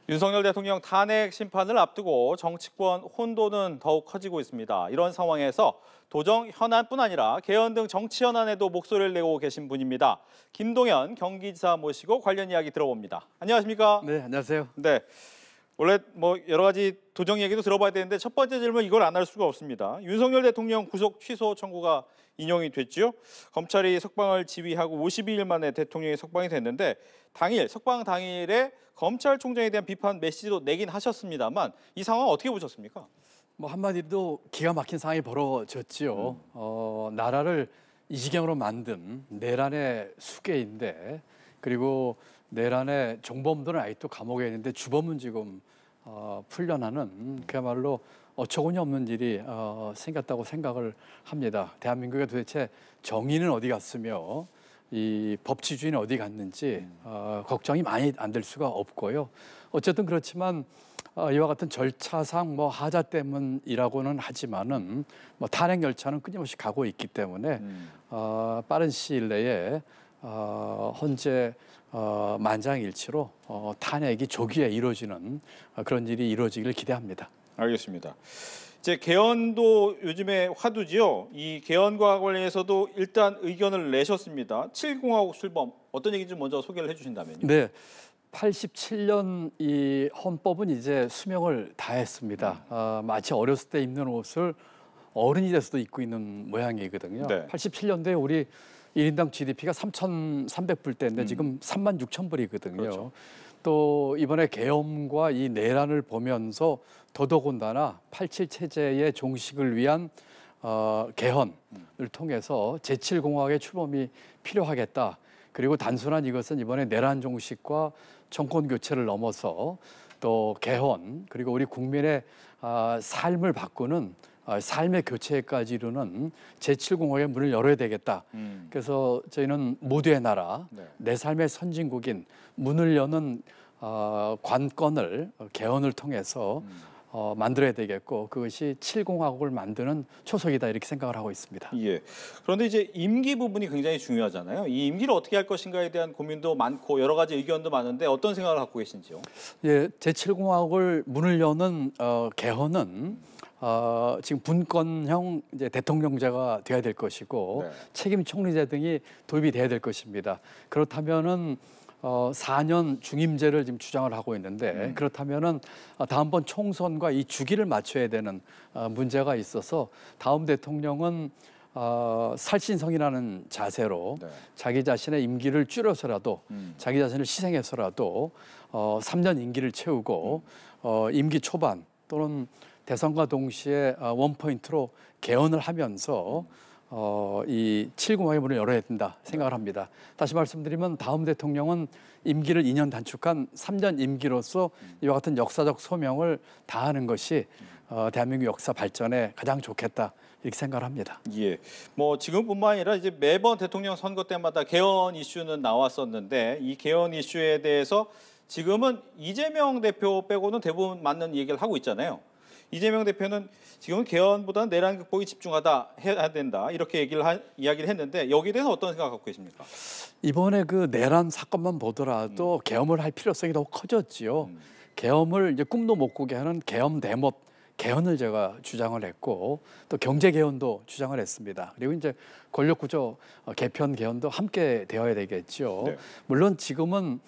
윤석열 대통령 탄핵 심판을 앞두고 정치권 혼돈은 더욱 커지고 있습니다. 이런 상황에서 도정 현안뿐 아니라 개헌 등 정치 현안에도 목소리를 내고 계신 분입니다. 김동연 경기지사 모시고 관련 이야기 들어봅니다. 안녕하십니까? 네, 안녕하세요. 네. 원래 여러 가지 도정 얘기도 들어봐야 되는데 첫 번째 질문 이걸 안 할 수가 없습니다. 윤석열 대통령 구속 취소 청구가 인용이 됐죠. 검찰이 석방을 지휘하고 52일 만에 대통령이 석방이 됐는데 석방 당일에 검찰총장에 대한 비판 메시지도 내긴 하셨습니다만 이 상황 어떻게 보셨습니까? 뭐 한마디로 기가 막힌 상황이 벌어졌지요. 나라를 이 지경으로 만든 내란의 수괴인데, 그리고 내란의 정범들은 아직도 감옥에 있는데 주범은 지금 풀려나는 그야말로 어처구니 없는 일이 생겼다고 생각을 합니다. 대한민국에 도대체 정의는 어디 갔으며 이 법치주의는 어디 갔는지 걱정이 많이 안 될 수가 없고요. 어쨌든 그렇지만 이와 같은 절차상 하자 때문이라고는 하지만은 탄핵 열차는 끊임없이 가고 있기 때문에 빠른 시일 내에 헌재 만장일치로 탄핵이 조기에 이루어지는 그런 일이 이루어지기를 기대합니다. 알겠습니다. 이제 개헌도 요즘에 화두지요. 이 개헌과 관련해서도 일단 의견을 내셨습니다. 7공화국 출범 어떤 얘기인지 먼저 소개를 해주신다면요. 네, 87년 이 헌법은 이제 수명을 다했습니다. 마치 어렸을 때 입는 옷을 어른이 돼서도 입고 있는 모양이거든요. 네. 87년도에 우리 1인당 GDP가 3,300불대인데 지금 36,000불이거든요. 그렇죠. 또 이번에 계엄과 이 내란을 보면서 더더군다나 87 체제의 종식을 위한 개헌을 통해서 제7공화국의 출범이 필요하겠다. 그리고 단순한 이것은 이번에 내란 종식과 정권 교체를 넘어서 또 개헌, 그리고 우리 국민의 삶을 바꾸는 삶의 교체까지 이루는 제7공화국의 문을 열어야 되겠다. 그래서 저희는 모두의 나라, 내 삶의 선진국인 문을 여는 관건을 개헌을 통해서 만들어야 되겠고, 그것이 7공화국을 만드는 초석이다, 이렇게 생각을 하고 있습니다. 예. 그런데 이제 임기 부분이 굉장히 중요하잖아요. 이 임기를 어떻게 할 것인가에 대한 고민도 많고 여러 가지 의견도 많은데 어떤 생각을 갖고 계신지요? 예, 제7공화국을 문을 여는 개헌은 지금 분권형 이제 대통령제가 돼야 될 것이고, 네. 책임 총리제 등이 도입이 돼야 될 것입니다. 그렇다면은 4년 중임제를 지금 주장을 하고 있는데, 그렇다면은 다음번 총선과 이 주기를 맞춰야 되는 문제가 있어서 다음 대통령은 살신성이라는 자세로 자기 자신의 임기를 줄여서라도 자기 자신을 희생해서라도 3년 임기를 채우고 임기 초반 또는 대선과 동시에 원포인트로 개헌을 하면서 이 7공화국의 문을 열어야 된다 생각을 합니다. 다시 말씀드리면 다음 대통령은 임기를 2년 단축한 3년 임기로서 이와 같은 역사적 소명을 다하는 것이 대한민국 역사 발전에 가장 좋겠다, 이렇게 생각을 합니다. 예. 지금뿐만 아니라 이제 매번 대통령 선거 때마다 개헌 이슈는 나왔었는데 이 개헌 이슈에 대해서 지금은 이재명 대표 빼고는 대부분 맞는 얘기를 하고 있잖아요. 이재명 대표는 지금은 개헌보다는 내란 극복에 해야 된다, 이렇게 이야기를 했는데 여기에 대해서 어떤 생각 갖고 계십니까? 이번에 그 내란 사건만 보더라도 계엄을 할 필요성이 더 커졌지요. 계엄을 이제 꿈도 못 꾸게 하는 계엄 대법 개헌을 제가 주장을 했고, 또 경제 개헌도 주장을 했습니다. 그리고 이제 권력 구조 개편 개헌도 함께 되어야 되겠죠. 네. 물론 지금은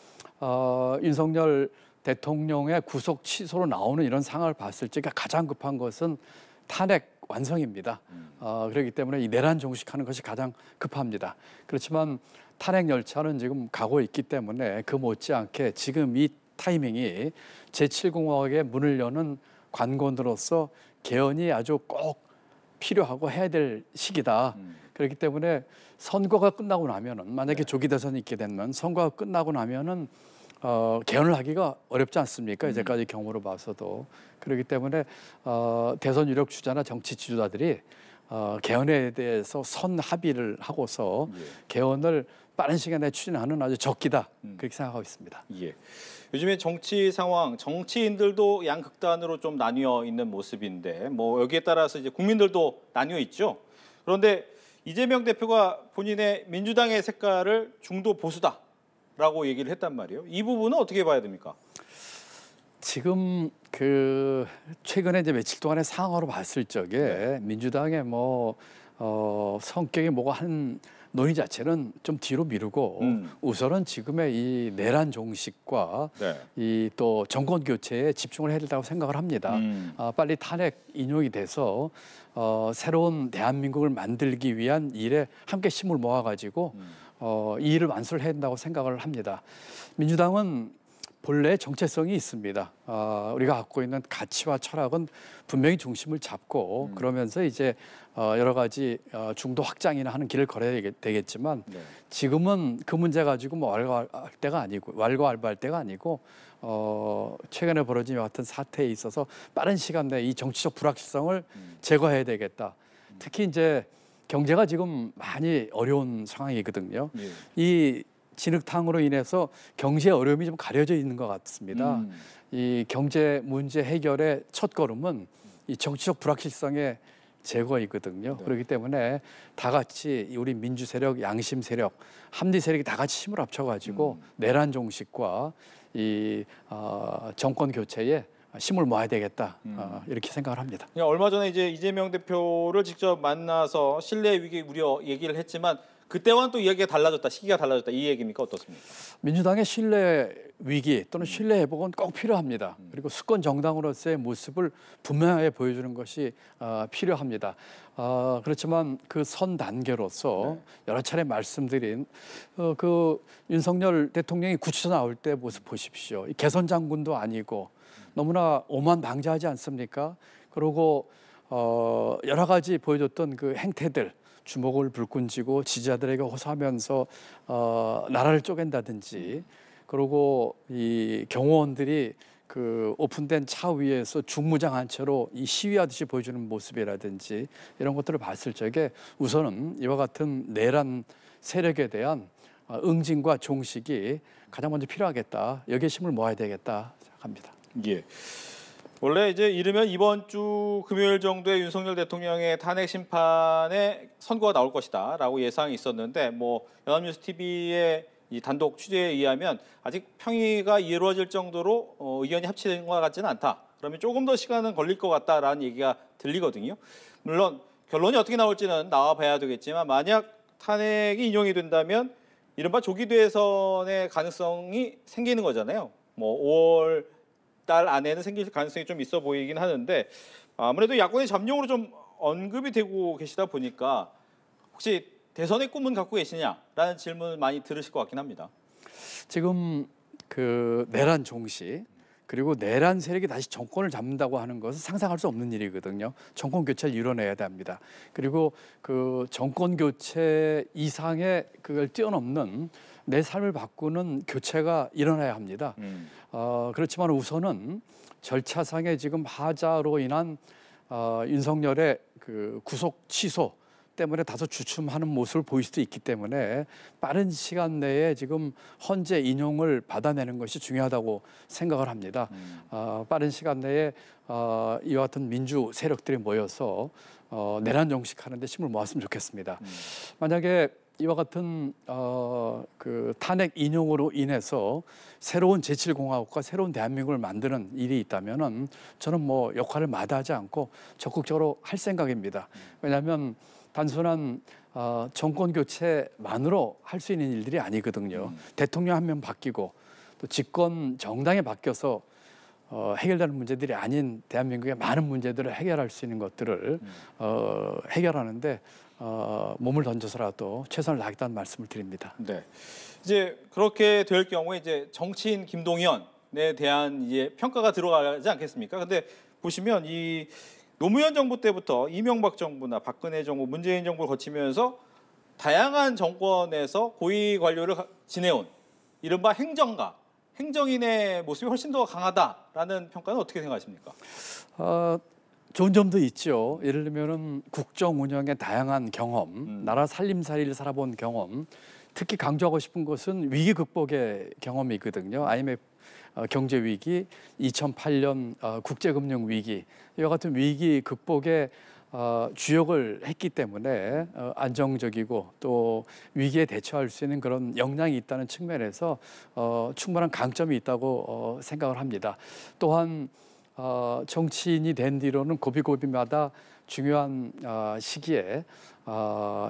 윤석열 대통령의 구속 취소로 나오는 이런 상황을 봤을 때 가장 급한 것은 탄핵 완성입니다. 그렇기 때문에 이 내란 종식하는 것이 가장 급합니다. 그렇지만 탄핵 열차는 지금 가고 있기 때문에 그 못지않게 지금 이 타이밍이 제7공화국의 문을 여는 관건으로서 개헌이 아주 꼭 필요하고 해야 될 시기다. 그렇기 때문에 선거가 끝나고 나면은, 만약에 조기 대선이 있게 되면 선거가 끝나고 나면은 개헌을 하기가 어렵지 않습니까? 이제까지 경우로 봐서도. 그렇기 때문에 대선 유력 주자나 정치 지도자들이 개헌에 대해서 합의를 하고서 개헌을 빠른 시간에 추진하는 아주 적기다, 그렇게 생각하고 있습니다. 예. 요즘에 정치 상황, 정치인들도 양극단으로 좀 나뉘어 있는 모습인데 여기에 따라서 이제 국민들도 나뉘어 있죠. 그런데 이재명 대표가 본인의 민주당의 색깔을 중도 보수다라고 얘기를 했단 말이에요. 이 부분은 어떻게 봐야 됩니까? 지금 최근에 이제 며칠 동안의 상황으로 봤을 적에 민주당의 성격이 뭐가 한 논의 자체는 좀 뒤로 미루고 우선은 지금의 이 내란 종식과 이 또 정권 교체에 집중을 해야 된다고 생각을 합니다. 빨리 탄핵 인용이 돼서 새로운 대한민국을 만들기 위한 일에 함께 힘을 모아가지고 이 일을 완수를 해야 된다고 생각을 합니다. 민주당은 본래 정체성이 있습니다. 우리가 갖고 있는 가치와 철학은 분명히 중심을 잡고 그러면서 이제 여러 가지 중도 확장이나 하는 길을 걸어야 되겠지만 지금은 그 문제 가지고 왈가왈부할 때가 아니고 최근에 벌어진 것 같은 사태에 있어서 빠른 시간 내에 이 정치적 불확실성을 제거해야 되겠다. 특히 이제 경제가 지금 많이 어려운 상황이거든요. 이 진흙탕으로 인해서 경제 어려움이 좀 가려져 있는 것 같습니다. 이 경제 문제 해결의 첫 걸음은 이 정치적 불확실성의 제거이거든요. 그렇기 때문에 다 같이 우리 민주 세력, 양심 세력, 합리 세력이 다 같이 힘을 합쳐가지고 내란 종식과 이 정권 교체에 힘을 모아야 되겠다. 이렇게 생각을 합니다. 얼마 전에 이제 이재명 대표를 직접 만나서 신뢰 위기 우려 얘기를 했지만 그때와는 또 이야기가 달라졌다, 시기가 달라졌다 이 얘기입니까? 어떻습니까? 민주당의 신뢰 위기 또는 신뢰 회복은 꼭 필요합니다. 그리고 수권 정당으로서의 모습을 분명하게 보여주는 것이 필요합니다. 그렇지만 그 선 단계로서 여러 차례 말씀드린 그 윤석열 대통령이 구치소 나올 때 모습 보십시오. 개선 장군도 아니고 너무나 오만방자하지 않습니까? 그리고 여러 가지 보여줬던 그 행태들. 주먹을 불끈 쥐고 지지자들에게 호소하면서 나라를 쪼갠다든지 그리고 이 경호원들이 그 오픈된 차 위에서 중무장한 채로 이 시위하듯이 보여주는 모습이라든지 이런 것들을 봤을 적에 우선은 이와 같은 내란 세력에 대한 응징과 종식이 가장 먼저 필요하겠다. 여기에 힘을 모아야 되겠다 생각합니다. 예. 원래 이제 이르면 이번 주 금요일 정도에 윤석열 대통령의 탄핵 심판에 선고가 나올 것이다라고 예상이 있었는데 연합뉴스 TV의 이 단독 취재에 의하면 아직 평의가 이루어질 정도로 의견이 합치된 것 같지는 않다. 그러면 조금 더 시간은 걸릴 것 같다라는 얘기가 들리거든요. 물론 결론이 어떻게 나올지는 나와봐야 되겠지만 만약 탄핵이 인용이 된다면 이른바 조기 대선의 가능성이 생기는 거잖아요. 5월 달 안에는 생길 가능성이 좀 있어 보이긴 하는데 아무래도 야권의 잠룡으로 좀 언급이 되고 계시다 보니까 혹시 대선의 꿈은 갖고 계시냐라는 질문을 많이 들으실 것 같긴 합니다. 지금 그 내란 종식 그리고 내란 세력이 다시 정권을 잡는다고 하는 것은 상상할 수 없는 일이거든요. 정권 교체를 이뤄내야 됩니다. 그리고 그 정권 교체 이상의 그걸 뛰어넘는 내 삶을 바꾸는 교체가 일어나야 합니다. 그렇지만 우선은 절차상의 지금 하자로 인한 윤석열의 그 구속 취소 때문에 다소 주춤하는 모습을 보일 수도 있기 때문에 빠른 시간 내에 지금 헌재 인용을 받아내는 것이 중요하다고 생각을 합니다. 빠른 시간 내에 이와 같은 민주 세력들이 모여서 내란 종식하는 데 힘을 모았으면 좋겠습니다. 만약에 이와 같은 그 탄핵 인용으로 인해서 새로운 제7공화국과 새로운 대한민국을 만드는 일이 있다면은 저는 역할을 마다하지 않고 적극적으로 할 생각입니다. 왜냐하면 단순한 정권 교체만으로 할 수 있는 일들이 아니거든요. 대통령 한 명 바뀌고 또 집권 정당이 바뀌어서 해결되는 문제들이 아닌 대한민국의 많은 문제들을 해결할 수 있는 것들을 해결하는데 몸을 던져서라도 최선을 다하겠다는 말씀을 드립니다. 네. 이제 그렇게 될 경우에 이제 정치인 김동연에 대한 이제 평가가 들어가지 않겠습니까? 근데 보시면 이 노무현 정부 때부터 이명박 정부나 박근혜 정부, 문재인 정부를 거치면서 다양한 정권에서 고위 관료를 지내온 이른바 행정가, 행정인의 모습이 훨씬 더 강하다라는 평가는 어떻게 생각하십니까? 좋은 점도 있죠. 예를 들면은 국정 운영의 다양한 경험, 나라 살림살이를 살아본 경험, 특히 강조하고 싶은 것은 위기 극복의 경험이거든요. IMF 경제 위기, 2008년 국제금융 위기 이와 같은 위기 극복의 주역을 했기 때문에 안정적이고 또 위기에 대처할 수 있는 그런 역량이 있다는 측면에서 충분한 강점이 있다고 생각을 합니다. 또한 정치인이 된 뒤로는 고비고비마다 중요한 시기에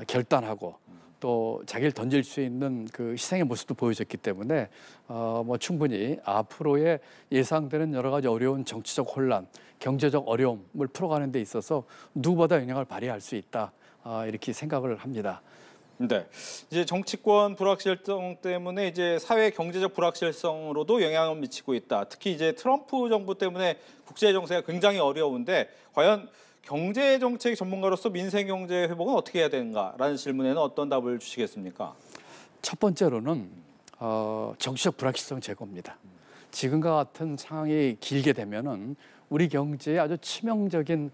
결단하고 또 자기를 던질 수 있는 그 희생의 모습도 보여줬기 때문에 뭐 충분히 앞으로의 예상되는 여러 가지 어려운 정치적 혼란, 경제적 어려움을 풀어가는 데 있어서 누구보다 영향을 발휘할 수 있다 이렇게 생각을 합니다. 네. 이제 정치권 불확실성 때문에 이제 사회 경제적 불확실성으로도 영향을 미치고 있다. 특히 이제 트럼프 정부 때문에 국제 정세가 굉장히 어려운데 과연 경제 정책 전문가로서 민생 경제 회복은 어떻게 해야 되는가라는 질문에는 어떤 답을 주시겠습니까? 첫 번째로는 정치적 불확실성 제거입니다. 지금과 같은 상황이 길게 되면은 우리 경제에 아주 치명적인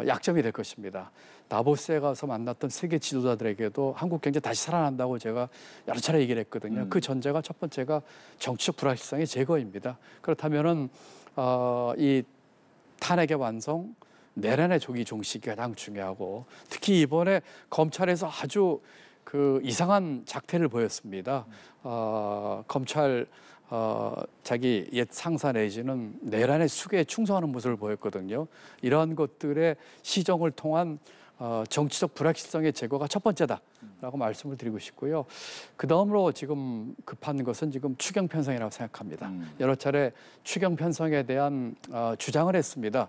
약점이 될 것입니다. 다보스에 가서 만났던 세계 지도자들에게도 한국 경제 다시 살아난다고 제가 여러 차례 얘기를 했거든요. 그 전제가 첫 번째가 정치적 불확실성의 제거입니다. 그렇다면은 이 탄핵의 완성, 내란의 조기 종식이 가장 중요하고 특히 이번에 검찰에서 아주 그 이상한 작태를 보였습니다. 검찰 자기 옛 상사 내지는 내란의 수괴에 충성하는 모습을 보였거든요. 이러한 것들의 시정을 통한 정치적 불확실성의 제거가 첫 번째다라고 말씀을 드리고 싶고요. 그 다음으로 지금 급한 것은 지금 추경 편성이라고 생각합니다. 여러 차례 추경 편성에 대한 주장을 했습니다.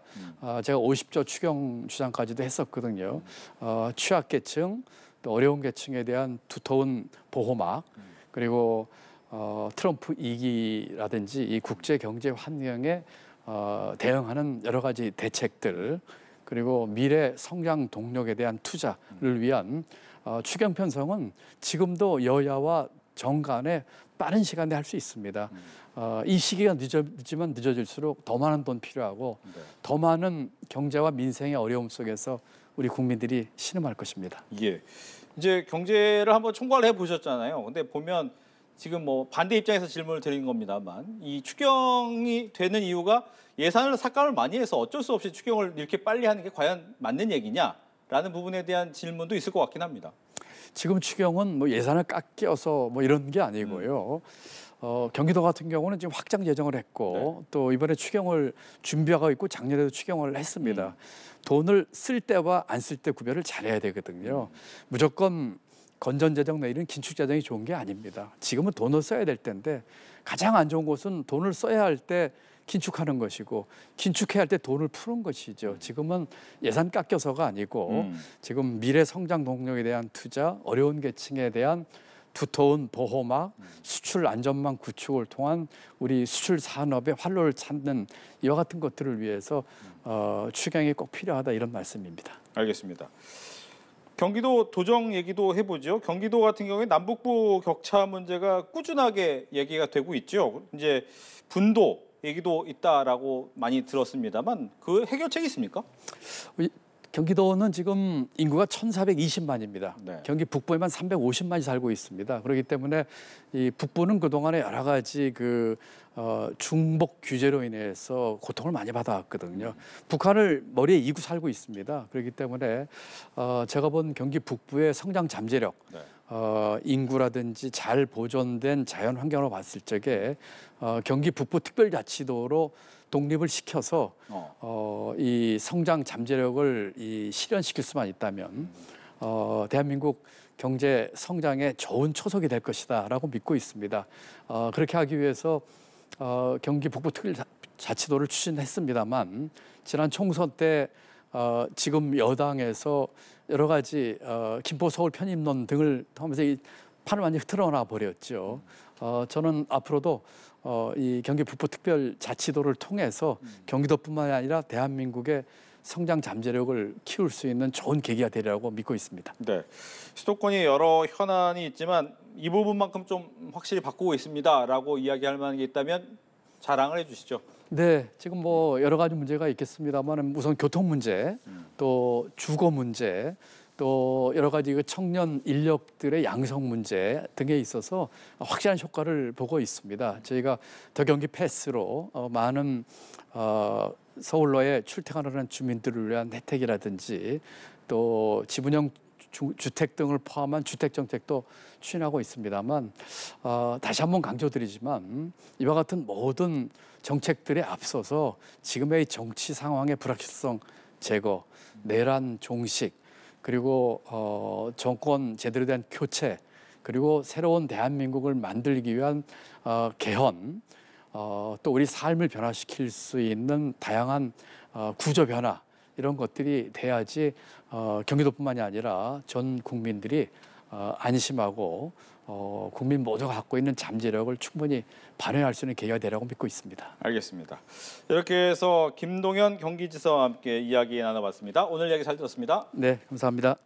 제가 50조 추경 주장까지도 했었거든요. 취약계층, 또 어려운 계층에 대한 두터운 보호막, 그리고 트럼프 2기라든지 이 국제 경제 환경에 대응하는 여러 가지 대책들, 그리고 미래 성장 동력에 대한 투자를 위한 추경 편성은 지금도 여야와 정간에 빠른 시간에 할 수 있습니다. 이 시기가 늦지만 늦어질수록 더 많은 돈 필요하고 더 많은 경제와 민생의 어려움 속에서 우리 국민들이 신음할 것입니다. 예. 이제 경제를 한번 총괄해 보셨잖아요. 근데 보면 지금 뭐 반대 입장에서 질문을 드린 겁니다만 이 추경이 되는 이유가 예산을 삭감을 많이 해서 어쩔 수 없이 추경을 이렇게 빨리 하는 게 과연 맞는 얘기냐라는 부분에 대한 질문도 있을 것 같긴 합니다. 지금 추경은 뭐 예산을 깎여서 뭐 이런 게 아니고요. 경기도 같은 경우는 지금 확장 재정을 했고 또 이번에 추경을 준비하고 있고 작년에도 추경을 했습니다. 돈을 쓸 때와 안 쓸 때 구별을 잘해야 되거든요. 무조건 건전재정 내지는 긴축재정이 좋은 게 아닙니다. 지금은 돈을 써야 될 때인데 가장 안 좋은 것은 돈을 써야 할 때 긴축하는 것이고 긴축해야 할 때 돈을 푸는 것이죠. 지금은 예산 깎여서가 아니고 지금 미래 성장 동력에 대한 투자, 어려운 계층에 대한 두터운 보호막, 수출 안전망 구축을 통한 우리 수출 산업의 활로를 찾는 이와 같은 것들을 위해서 추경이 꼭 필요하다 이런 말씀입니다. 알겠습니다. 경기도 도정 얘기도 해보죠. 경기도 같은 경우에 남북부 격차 문제가 꾸준하게 얘기가 되고 있죠. 이제 분도 얘기도 있다라고 많이 들었습니다만 그 해결책이 있습니까? 경기도는 지금 인구가 1,420만입니다. 네. 경기 북부에만 350만이 살고 있습니다. 그렇기 때문에 이 북부는 그동안에 여러 가지 그 중복 규제로 인해서 고통을 많이 받아왔거든요. 북한을 머리에 이고 살고 있습니다. 그렇기 때문에 제가 본 경기 북부의 성장 잠재력, 인구라든지 잘 보존된 자연 환경으로 봤을 적에 경기 북부 특별자치도로 독립을 시켜서 이 성장 잠재력을 실현시킬 수만 있다면 대한민국 경제 성장에 좋은 초석이 될 것이다라고 믿고 있습니다. 그렇게 하기 위해서 경기 북부 특별자치도를 추진했습니다만 지난 총선 때 지금 여당에서 여러 가지 김포 서울 편입론 등을 하면서 이 판을 완전히 틀어놔 버렸죠. 저는 앞으로도 이 경기 북부 특별자치도를 통해서 경기도뿐만 아니라 대한민국의 성장 잠재력을 키울 수 있는 좋은 계기가 되리라고 믿고 있습니다. 네, 수도권이 여러 현안이 있지만 이 부분만큼 좀 확실히 바꾸고 있습니다라고 이야기할 만한 게 있다면 자랑을 해주시죠. 네, 지금 뭐 여러 가지 문제가 있겠습니다만 우선 교통 문제, 또 주거 문제, 또 여러 가지 청년 인력들의 양성 문제 등에 있어서 확실한 효과를 보고 있습니다. 저희가 더 경기 패스로 많은 서울로에 출퇴근하는 주민들을 위한 혜택이라든지 또 지분형 주택 등을 포함한 주택 정책도 추진하고 있습니다만 다시 한번 강조드리지만 이와 같은 모든 정책들에 앞서서 지금의 정치 상황의 불확실성 제거, 내란 종식, 그리고 정권 제대로 된 교체, 그리고 새로운 대한민국을 만들기 위한 개헌, 또 우리 삶을 변화시킬 수 있는 다양한 구조 변화, 이런 것들이 돼야지 경기도뿐만이 아니라 전 국민들이 안심하고 국민 모두가 갖고 있는 잠재력을 충분히 발휘할 수 있는 계기가 되라고 믿고 있습니다. 알겠습니다. 이렇게 해서 김동연 경기지사와 함께 이야기 나눠봤습니다. 오늘 이야기 잘 들었습니다. 네, 감사합니다.